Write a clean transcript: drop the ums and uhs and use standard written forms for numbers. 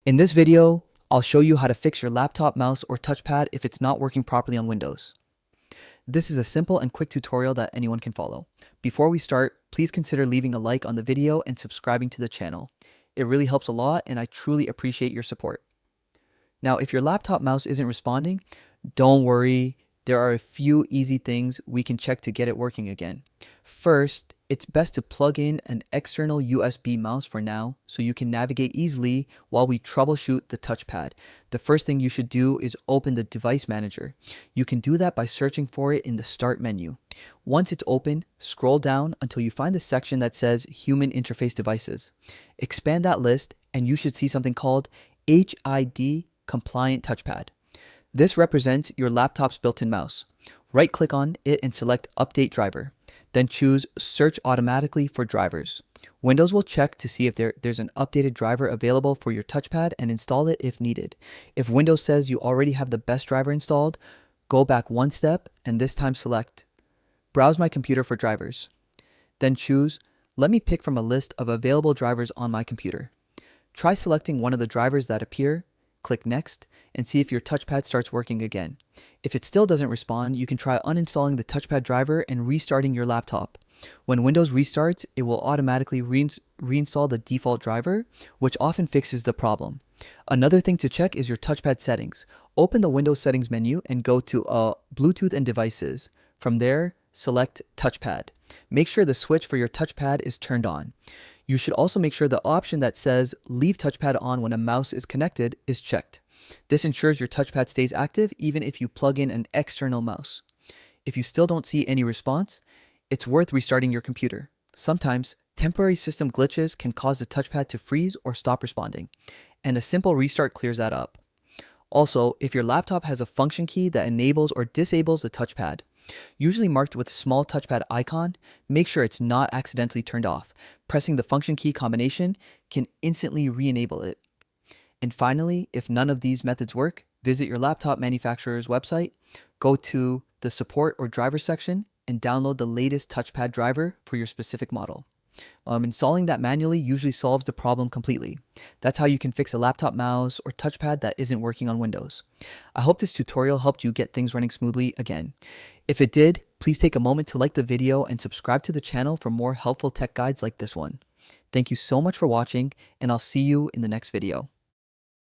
In this video, I'll show you how to fix your laptop mouse or touchpad if it's not working properly on Windows. This is a simple and quick tutorial that anyone can follow. Before we start, please consider leaving a like on the video and subscribing to the channel. It really helps a lot and I truly appreciate your support. Now, if your laptop mouse isn't responding, don't worry. There are a few easy things we can check to get it working again. First, it's best to plug in an external USB mouse for now so you can navigate easily while we troubleshoot the touchpad. The first thing you should do is open the device manager. You can do that by searching for it in the start menu. Once it's open, scroll down until you find the section that says Human Interface Devices. Expand that list and you should see something called HID Compliant Touchpad. This represents your laptop's built-in mouse. Right-click on it and select Update Driver. Then choose Search Automatically for drivers. Windows will check to see if there's an updated driver available for your touchpad and install it if needed. If Windows says you already have the best driver installed, go back one step and this time select Browse my computer for drivers. Then choose Let me pick from a list of available drivers on my computer. Try selecting one of the drivers that appear, click Next, and see if your touchpad starts working again. If it still doesn't respond, you can try uninstalling the touchpad driver and restarting your laptop. When Windows restarts, it will automatically reinstall the default driver, which often fixes the problem. Another thing to check is your touchpad settings. Open the Windows settings menu and go to Bluetooth and devices. From there, select touchpad. Make sure the switch for your touchpad is turned on. You should also make sure the option that says Leave touchpad on when a mouse is connected is checked. This ensures your touchpad stays active even if you plug in an external mouse. If you still don't see any response, it's worth restarting your computer. Sometimes, temporary system glitches can cause the touchpad to freeze or stop responding, and a simple restart clears that up. Also, if your laptop has a function key that enables or disables the touchpad, usually marked with a small touchpad icon, make sure it's not accidentally turned off. Pressing the function key combination can instantly re-enable it. And finally, if none of these methods work, visit your laptop manufacturer's website, go to the support or driver section, and download the latest touchpad driver for your specific model. Installing that manually usually solves the problem completely. That's how you can fix a laptop mouse or touchpad that isn't working on Windows. I hope this tutorial helped you get things running smoothly again. If it did, please take a moment to like the video and subscribe to the channel for more helpful tech guides like this one. Thank you so much for watching, and I'll see you in the next video.